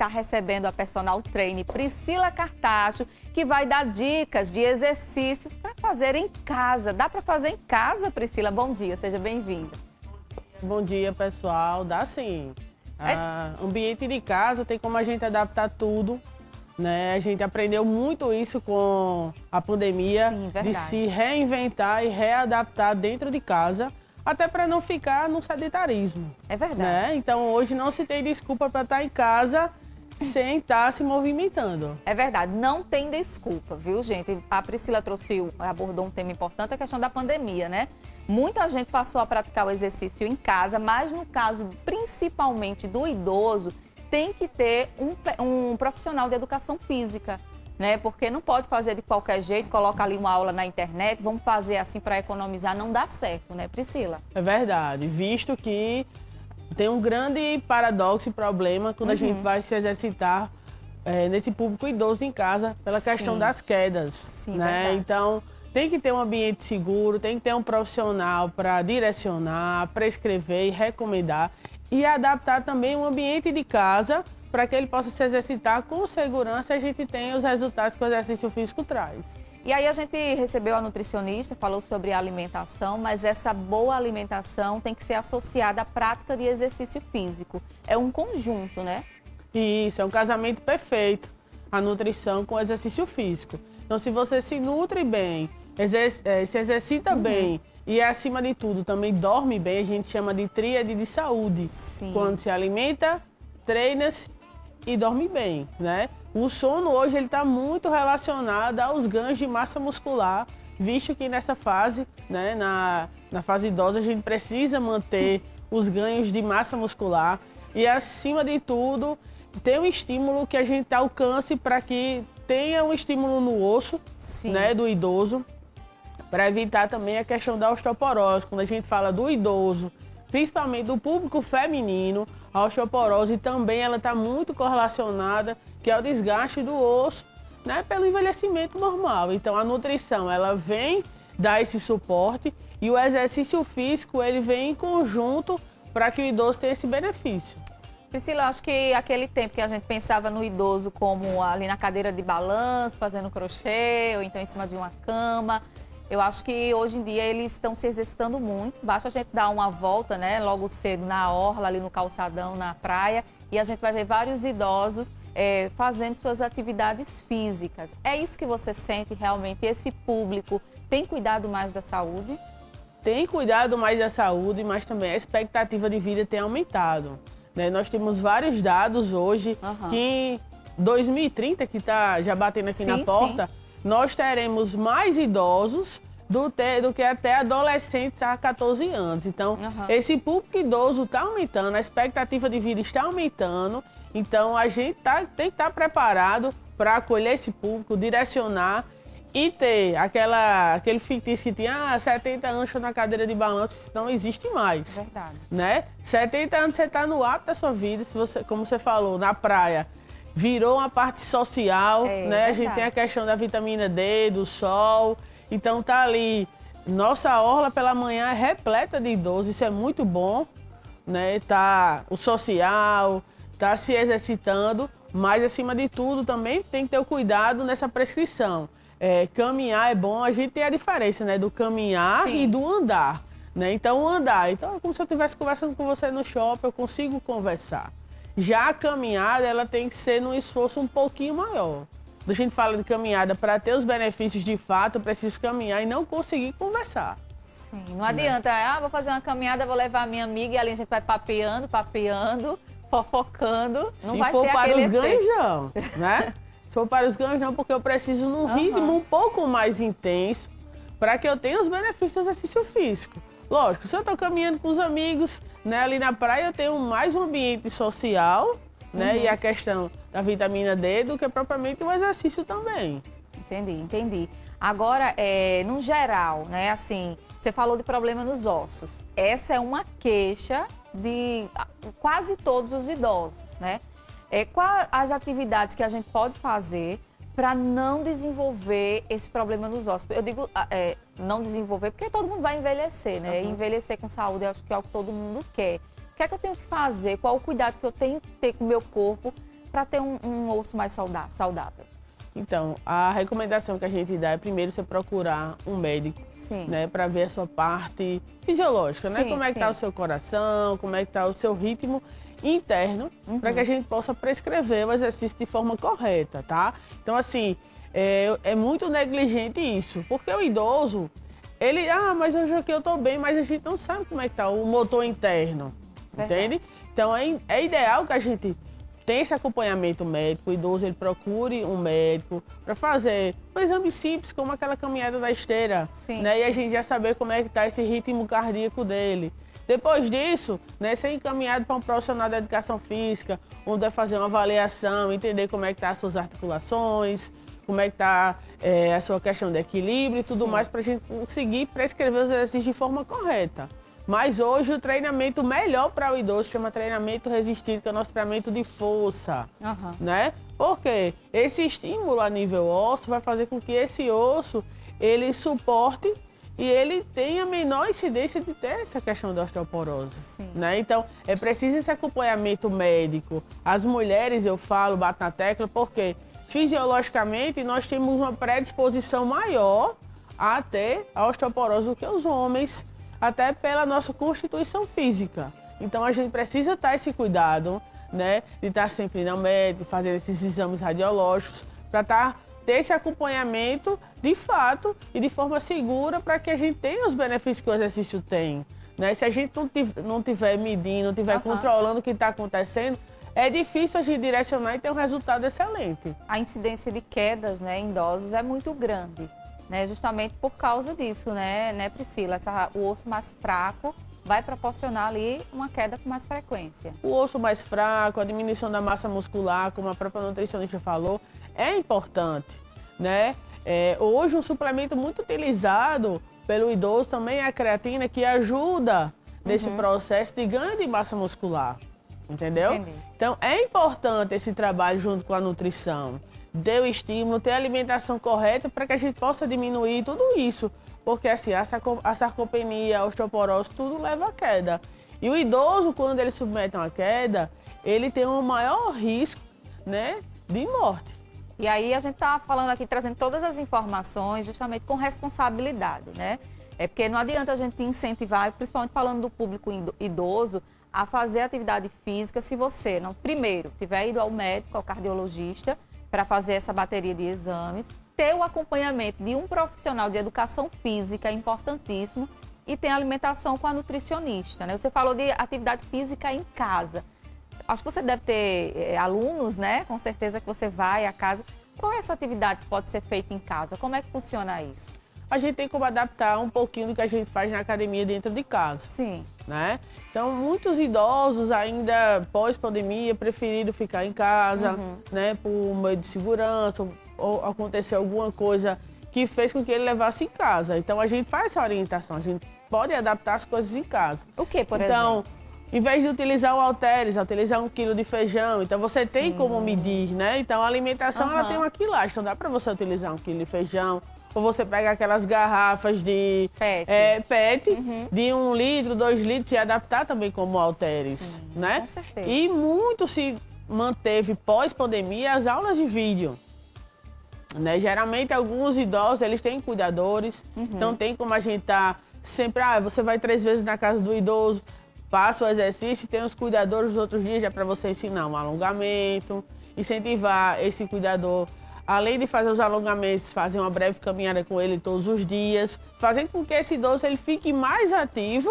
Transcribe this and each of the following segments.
está recebendo a personal trainer Priscila Cartacho, que vai dar dicas de exercícios para fazer em casa. Dá para fazer em casa, Priscila? Bom dia, seja bem-vinda. Bom dia, pessoal. Dá sim. Ambiente de casa tem como a gente adaptar tudo, né? A gente aprendeu muito isso com a pandemia, Sim, de se reinventar e readaptar dentro de casa, até para não ficar no sedentarismo. É verdade. Né? Então hoje não se tem desculpa para estar em casa sem estar se movimentando. É verdade, não tem desculpa, viu, gente? A Priscila abordou um tema importante, a questão da pandemia, né? Muita gente passou a praticar o exercício em casa, mas no caso principalmente do idoso, tem que ter um profissional de educação física, né? Porque não pode fazer de qualquer jeito, coloca ali uma aula na internet, vamos fazer assim para economizar, não dá certo, né, Priscila? É verdade, visto que tem um grande paradoxo e problema quando a gente vai se exercitar nesse público idoso em casa, pela questão das quedas. Sim, né? verdade. Então, tem que ter um ambiente seguro, tem que ter um profissional para direcionar, prescrever e recomendar. E adaptar também o ambiente de casa para que ele possa se exercitar com segurança e a gente tenha os resultados que o exercício físico traz. E aí a gente recebeu a nutricionista, falou sobre a alimentação, mas essa boa alimentação tem que ser associada à prática de exercício físico. É um conjunto, né? Isso, é um casamento perfeito, a nutrição com o exercício físico. Então, se você se nutre bem, se exercita bem e, acima de tudo, também dorme bem, a gente chama de tríade de saúde. Sim. Quando se alimenta, treina e dorme bem, né? O sono hoje ele está muito relacionado aos ganhos de massa muscular, visto que nessa fase, né, na fase idosa, a gente precisa manter os ganhos de massa muscular e, acima de tudo, ter um estímulo que a gente alcance para que tenha um estímulo no osso, né, do idoso, para evitar também a questão da osteoporose. Quando a gente fala do idoso, principalmente do público feminino, a osteoporose também ela está muito correlacionada, que é o desgaste do osso, né, pelo envelhecimento normal. Então a nutrição ela vem dar esse suporte e o exercício físico ele vem em conjunto para que o idoso tenha esse benefício. Priscila, acho que aquele tempo que a gente pensava no idoso como ali na cadeira de balanço, fazendo crochê, ou então em cima de uma cama, eu acho que hoje em dia eles estão se exercitando muito. Basta a gente dar uma volta, né, logo cedo na orla, ali no calçadão, na praia, e a gente vai ver vários idosos fazendo suas atividades físicas. É isso que você sente realmente? Esse público tem cuidado mais da saúde? Tem cuidado mais da saúde, mas também a expectativa de vida tem aumentado. Né? Nós temos vários dados hoje que em 2030, que está já batendo aqui na porta, nós teremos mais idosos do que até adolescentes a 14 anos. Então, esse público idoso está aumentando, a expectativa de vida está aumentando. Então, a gente tem que estar preparado para acolher esse público, direcionar e ter aquele fictício que tinha 70 anos na cadeira de balanço, isso não existe mais. Verdade. Né? 70 anos você está no ápice da sua vida, se você, como você falou, na praia. Virou uma parte social, né? A gente tem a questão da vitamina D, do sol. Então tá ali, nossa orla pela manhã é repleta de idosos, isso é muito bom, né? Tá o social, tá se exercitando, mas acima de tudo também tem que ter o cuidado nessa prescrição. Caminhar é bom, a gente tem a diferença, né? Do caminhar e do andar, né? Então o andar, então é como se eu estivesse conversando com você no shopping, eu consigo conversar. Já a caminhada, ela tem que ser num esforço um pouquinho maior. Quando a gente fala de caminhada, para ter os benefícios de fato, eu preciso caminhar e não conseguir conversar. Sim, não adianta, vou fazer uma caminhada, vou levar a minha amiga e ali a gente vai papeando, fofocando. Não vai ter aquele efeito. Se for para os ganhos, não, né? Se for para os ganhos, não, porque eu preciso num ritmo um pouco mais intenso para que eu tenha os benefícios do exercício físico. Lógico, se eu estou caminhando com os amigos, né, ali na praia, eu tenho mais um ambiente social, né, e a questão da vitamina D do que propriamente o exercício também. Entendi. Agora, no geral, né, assim, você falou de problema nos ossos. Essa é uma queixa de quase todos os idosos, né? Quais as atividades que a gente pode fazer para não desenvolver esse problema nos ossos? Eu digo não desenvolver porque todo mundo vai envelhecer, né? Envelhecer com saúde, eu acho que é o que todo mundo quer. O que é que eu tenho que fazer? Qual o cuidado que eu tenho que ter com o meu corpo para ter um osso mais saudável? Então, a recomendação que a gente dá é primeiro você procurar um médico, né, para ver a sua parte fisiológica, né? Como é que tá o seu coração, como é que tá o seu ritmo interno, para que a gente possa prescrever o exercício de forma correta, tá? Então, assim, é muito negligente isso, porque o idoso, ele, mas hoje aqui eu tô bem, mas a gente não sabe como é que tá o motor interno, entende? Então, é ideal que a gente tem esse acompanhamento médico, o idoso ele procure um médico para fazer um exame simples, como aquela caminhada da esteira, né? E a gente já saber como é que está esse ritmo cardíaco dele. Depois disso, né, ser encaminhado para um profissional da educação física, onde vai fazer uma avaliação, entender como é que tá as suas articulações, como é que está a sua questão de equilíbrio e tudo mais, para a gente conseguir prescrever os exercícios de forma correta. Mas hoje o treinamento melhor para o idoso chama treinamento resistido, que é o nosso treinamento de força, né? Porque esse estímulo a nível ósseo vai fazer com que esse osso, ele suporte e ele tenha menor incidência de ter essa questão da osteoporose, né? Então, é preciso esse acompanhamento médico. As mulheres, eu falo, bato na tecla, porque fisiologicamente nós temos uma predisposição maior a ter a osteoporose do que os homens, até pela nossa constituição física. Então a gente precisa ter esse cuidado, né, de estar sempre no médico, fazer esses exames radiológicos, para ter esse acompanhamento de fato e de forma segura para que a gente tenha os benefícios que o exercício tem, né? Se a gente não tiver medindo, não tiver controlando o que está acontecendo, é difícil a gente direcionar e ter um resultado excelente. A incidência de quedas, né, em idosos é muito grande. Né, justamente por causa disso, né Priscila? O osso mais fraco vai proporcionar ali uma queda com mais frequência. O osso mais fraco, a diminuição da massa muscular, como a própria nutricionista falou, é importante, né? Hoje um suplemento muito utilizado pelo idoso também é a creatina, que ajuda nesse processo de ganho de massa muscular, entendeu? Entendi. Então é importante esse trabalho junto com a nutrição. Dê o estímulo, ter a alimentação correta para que a gente possa diminuir tudo isso. Porque assim, a sarcopenia, a osteoporose, tudo leva à queda. E o idoso, quando ele submete a uma queda, ele tem um maior risco, né, de morte. E aí a gente está falando aqui, trazendo todas as informações justamente com responsabilidade, né? É porque não adianta a gente incentivar, principalmente falando do público idoso, a fazer atividade física se você não, primeiro, tiver ido ao médico, ao cardiologista, para fazer essa bateria de exames, ter o acompanhamento de um profissional de educação física, é importantíssimo, e ter alimentação com a nutricionista, né? Você falou de atividade física em casa. Acho que você deve ter alunos, né? Com certeza que você vai à casa. Qual é essa atividade que pode ser feita em casa? Como é que funciona isso? A gente tem como adaptar um pouquinho do que a gente faz na academia dentro de casa. Sim. Né? Então, muitos idosos ainda pós-pandemia preferiram ficar em casa, né? Por meio de segurança, ou aconteceu alguma coisa que fez com que ele levasse em casa. Então, a gente faz essa orientação, a gente pode adaptar as coisas em casa. O que, por exemplo? Então, em vez de utilizar o halteres, utilizar 1 quilo de feijão, então você tem como medir, né? Então, a alimentação ela tem uma quilagem, então dá para você utilizar 1 quilo de feijão, ou você pega aquelas garrafas de PET, de 1 litro, 2 litros e adaptar também como halteres, né? Com certeza. E muito se manteve pós-pandemia as aulas de vídeo. Né? Geralmente alguns idosos eles têm cuidadores, então tem como a gente sempre, você vai 3 vezes na casa do idoso, passa o exercício e tem os cuidadores dos outros dias já para você ensinar um alongamento, incentivar esse cuidador. Além de fazer os alongamentos, fazer uma breve caminhada com ele todos os dias, fazendo com que esse idoso ele fique mais ativo,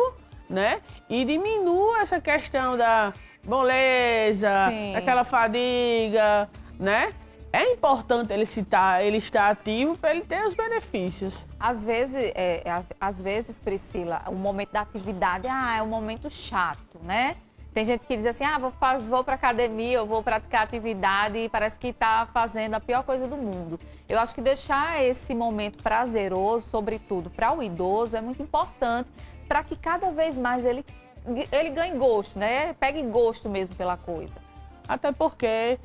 né? E diminua essa questão da moleza, aquela fadiga, né? É importante ele estar ativo para ele ter os benefícios. Às vezes, Priscila, o momento da atividade é um momento chato, né? Tem gente que diz assim, vou para academia, eu vou praticar atividade e parece que está fazendo a pior coisa do mundo. Eu acho que deixar esse momento prazeroso, sobretudo para o idoso, é muito importante para que cada vez mais ele ganhe gosto, né? Pegue gosto mesmo pela coisa. Até porque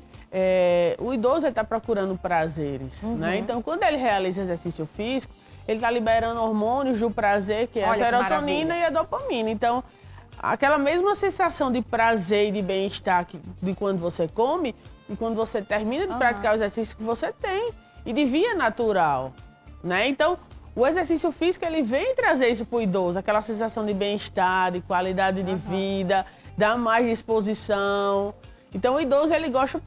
o idoso está procurando prazeres, né? Então, quando ele realiza exercício físico, ele está liberando hormônios do prazer, que é a serotonina e a dopamina. Então, aquela mesma sensação de prazer e de bem-estar de quando você come, e quando você termina de praticar o exercício que você tem e de via natural, né? Então, o exercício físico, ele vem trazer isso para o idoso, aquela sensação de bem-estar, de qualidade de vida, dá mais disposição. Então, o idoso, ele gosta...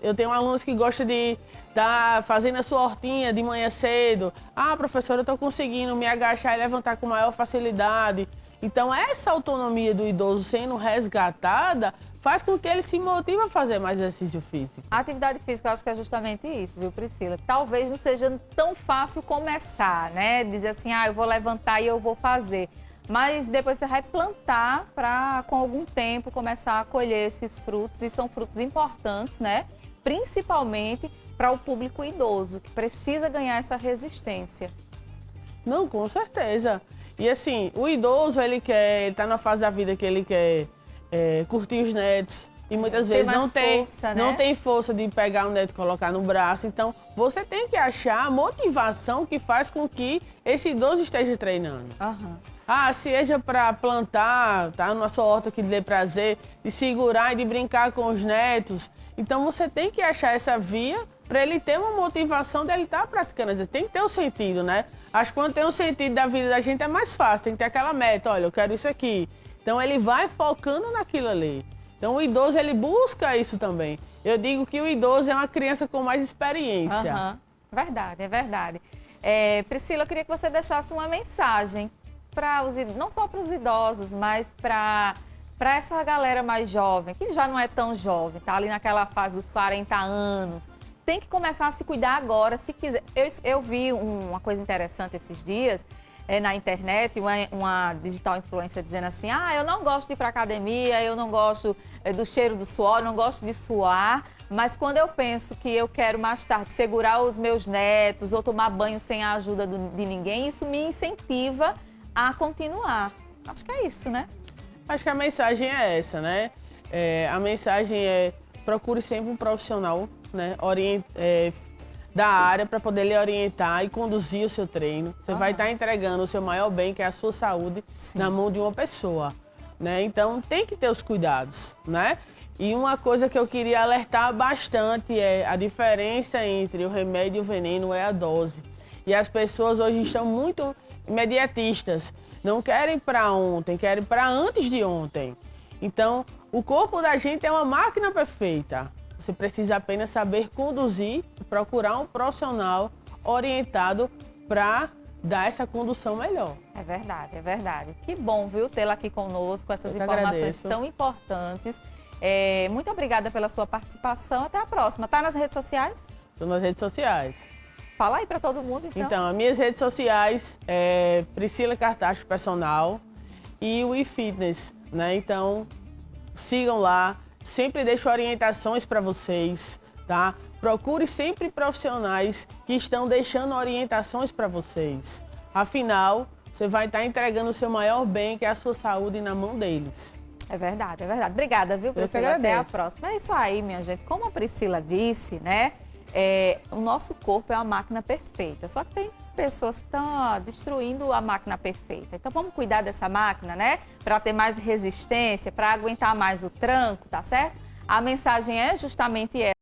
eu tenho alunos que gostam de estar fazendo a sua hortinha de manhã cedo. Ah, professora, eu estou conseguindo me agachar e levantar com maior facilidade. Então, essa autonomia do idoso sendo resgatada faz com que ele se motive a fazer mais exercício físico. A atividade física, eu acho que é justamente isso, viu, Priscila? Talvez não seja tão fácil começar, né? Dizer assim, eu vou levantar e eu vou fazer. Mas depois você vai plantar para, com algum tempo, começar a colher esses frutos. E são frutos importantes, né? Principalmente para o público idoso, que precisa ganhar essa resistência. Não, com certeza. E assim, o idoso, ele tá na fase da vida que ele quer curtir os netos. E muitas vezes não tem força de pegar o neto e colocar no braço. Então, você tem que achar a motivação que faz com que esse idoso esteja treinando. Seja para plantar, tá? Na sua horta que lhe dê prazer, de segurar e de brincar com os netos. Então, você tem que achar essa via para ele ter uma motivação dele estar praticando. Tem que ter um sentido, né? Acho que quando tem um sentido da vida da gente é mais fácil. Tem que ter aquela meta, olha, eu quero isso aqui. Então, ele vai focando naquilo ali. Então, o idoso, ele busca isso também. Eu digo que o idoso é uma criança com mais experiência. Verdade, é verdade. Priscila, eu queria que você deixasse uma mensagem, não só para os idosos, mas para essa galera mais jovem, que já não é tão jovem, tá ali naquela fase dos 40 anos. Tem que começar a se cuidar agora, se quiser. Eu vi uma coisa interessante esses dias, na internet, uma digital influencer dizendo assim, eu não gosto de ir para academia, eu não gosto do cheiro do suor, não gosto de suar, mas quando eu penso que eu quero mais tarde segurar os meus netos ou tomar banho sem a ajuda de ninguém, isso me incentiva a continuar. Acho que é isso, né? Acho que a mensagem é essa, né? A mensagem é procure sempre um profissional, né? Da área para poder lhe orientar e conduzir o seu treino. Você vai estar entregando o seu maior bem, que é a sua saúde, na mão de uma pessoa, né? Então, tem que ter os cuidados, né? E uma coisa que eu queria alertar bastante é a diferença entre o remédio e o veneno é a dose. E as pessoas hoje estão muito imediatistas. Não querem para ontem, querem para antes de ontem. Então, o corpo da gente é uma máquina perfeita. Você precisa apenas saber conduzir e procurar um profissional orientado para dar essa condução melhor. É verdade, é verdade. Que bom, viu, tê-la aqui conosco, com essas informações tão importantes. Muito obrigada pela sua participação. Até a próxima. Tá nas redes sociais? Estou nas redes sociais. Fala aí para todo mundo, então. Então, as minhas redes sociais é Priscila Cartacho Personal e o eFitness, né? Então, sigam lá. Sempre deixo orientações para vocês, tá? Procure sempre profissionais que estão deixando orientações para vocês. Afinal, você vai estar entregando o seu maior bem, que é a sua saúde, na mão deles. É verdade, é verdade. Obrigada, viu, Priscila? Até a próxima. É isso aí, minha gente. Como a Priscila disse, né? O nosso corpo é uma máquina perfeita. Só que tem pessoas que estão destruindo a máquina perfeita. Então vamos cuidar dessa máquina, né? Para ter mais resistência, para aguentar mais o tranco, tá certo? A mensagem é justamente essa.